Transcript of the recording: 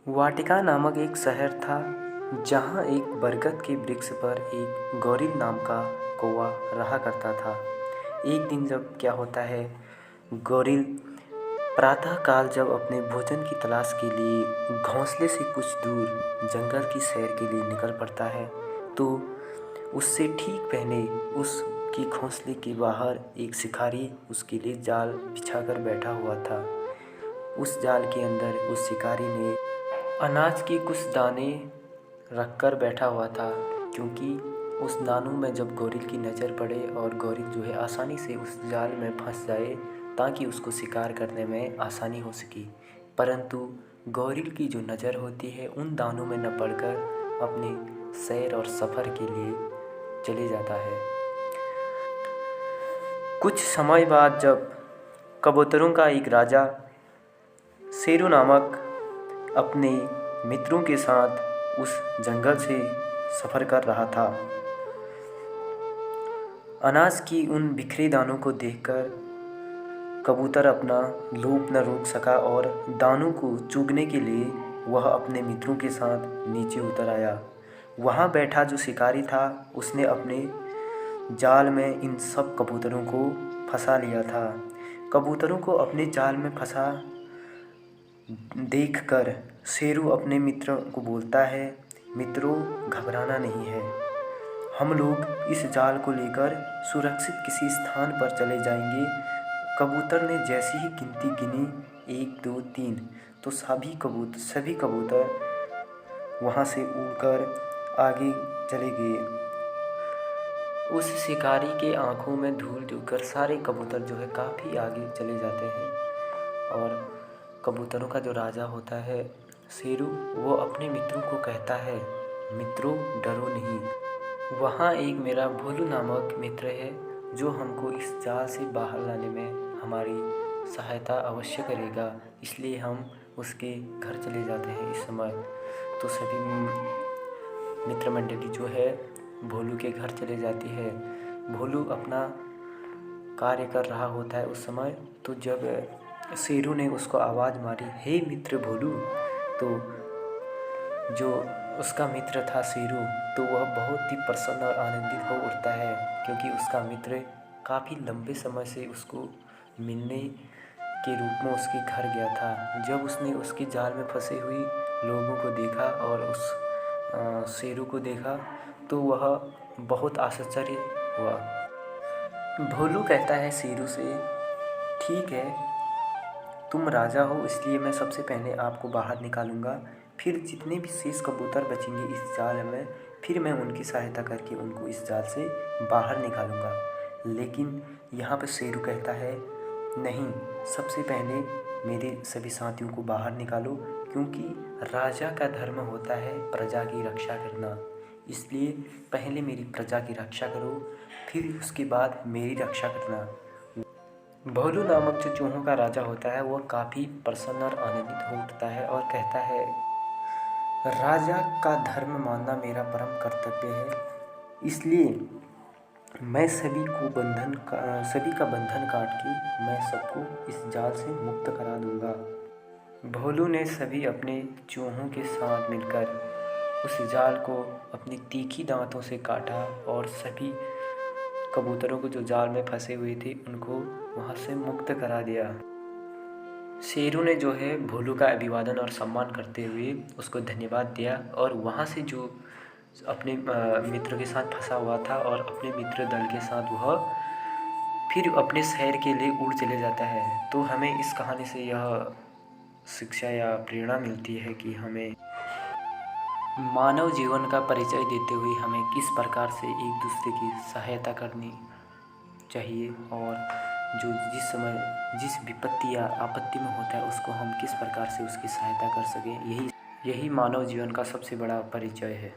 वाटिका नामक एक शहर था जहाँ एक बरगद के वृक्ष पर एक गौरील नाम का कौवा रहा करता था। एक दिन जब क्या होता है, गौरील प्रातःकाल जब अपने भोजन की तलाश के लिए घोंसले से कुछ दूर जंगल की सैर के लिए निकल पड़ता है, तो उससे ठीक पहले उसकी घोंसले के बाहर एक शिकारी उसके लिए जाल बिछाकर बैठा हुआ था। उस जाल के अंदर उस शिकारी ने अनाज के कुछ दाने रखकर बैठा हुआ था, क्योंकि उस दानों में जब गौरील की नज़र पड़े और गौरील जो है आसानी से उस जाल में फंस जाए ताकि उसको शिकार करने में आसानी हो सके। परंतु गौरील की जो नज़र होती है उन दानों में न पड़कर अपने सैर और सफ़र के लिए चले जाता है। कुछ समय बाद जब कबूतरों का एक राजा शेरू नामक अपने मित्रों के साथ उस जंगल से सफ़र कर रहा था, अनाज की उन बिखरे दानों को देखकर कबूतर अपना लोभ न रोक सका और दानों को चुगने के लिए वह अपने मित्रों के साथ नीचे उतर आया। वहाँ बैठा जो शिकारी था उसने अपने जाल में इन सब कबूतरों को फंसा लिया था। कबूतरों को अपने जाल में फंसा देखकर शेरू अपने मित्र को बोलता है, मित्रों, घबराना नहीं है, हम लोग इस जाल को लेकर सुरक्षित किसी स्थान पर चले जाएंगे। कबूतर ने जैसी ही गिनती गिनी 1 2 3, तो सभी कबूतर वहाँ से उड़कर आगे चले गए। उस शिकारी के आँखों में धूल झोंककर सारे कबूतर जो है काफ़ी आगे चले जाते हैं और कबूतरों का जो राजा होता है शेरू, वो अपने मित्रों को कहता है, मित्रों, डरो नहीं। वहाँ एक मेरा भोलू नामक मित्र है जो हमको इस जाल से बाहर लाने में हमारी सहायता अवश्य करेगा, इसलिए हम उसके घर चले जाते हैं इस समय। तो सभी मित्र मंडली जो है भोलू के घर चले जाती है। भोलू अपना कार्य कर रहा होता है उस समय, तो जब शेरू ने उसको आवाज़ मारी, हे मित्र भोलू, तो जो उसका मित्र था शेरू, तो वह बहुत ही प्रसन्न और आनंदित हो उठता है, क्योंकि उसका मित्र काफ़ी लंबे समय से उसको मिलने के रूप में उसके घर गया था। जब उसने उसके जाल में फंसे हुए लोगों को देखा और उस शेरू को देखा तो वह बहुत आश्चर्य हुआ। भोलू कहता है शेरू से, ठीक है, तुम राजा हो इसलिए मैं सबसे पहले आपको बाहर निकालूंगा, फिर जितने भी शेष कबूतर बचेंगे इस जाल में, फिर मैं उनकी सहायता करके उनको इस जाल से बाहर निकालूंगा। लेकिन यहाँ पर शेरू कहता है, नहीं, सबसे पहले मेरे सभी साथियों को बाहर निकालो, क्योंकि राजा का धर्म होता है प्रजा की रक्षा करना, इसलिए पहले मेरी प्रजा की रक्षा करो, फिर उसके बाद मेरी रक्षा करना। भोलू नामक जो चूहों का राजा होता है वह काफ़ी प्रसन्न और आनंदित हो उठता है और कहता है, राजा का धर्म मानना मेरा परम कर्तव्य है, इसलिए मैं सभी का बंधन काट के मैं सबको इस जाल से मुक्त करा दूंगा। भोलू ने सभी अपने चूहों के साथ मिलकर उस जाल को अपनी तीखी दांतों से काटा और सभी कबूतरों को जो जाल में फंसे हुए थे उनको वहाँ से मुक्त करा दिया। शेरू ने जो है भोलू का अभिवादन और सम्मान करते हुए उसको धन्यवाद दिया और वहाँ से जो अपने मित्र के साथ फंसा हुआ था और अपने मित्र दल के साथ वह फिर अपने शहर के लिए उड़ चले जाता है। तो हमें इस कहानी से यह शिक्षा या प्रेरणा मिलती है कि हमें मानव जीवन का परिचय देते हुए हमें किस प्रकार से एक दूसरे की सहायता करनी चाहिए और जो जिस समय जिस विपत्ति या आपत्ति में होता है उसको हम किस प्रकार से उसकी सहायता कर सकें, यही मानव जीवन का सबसे बड़ा परिचय है।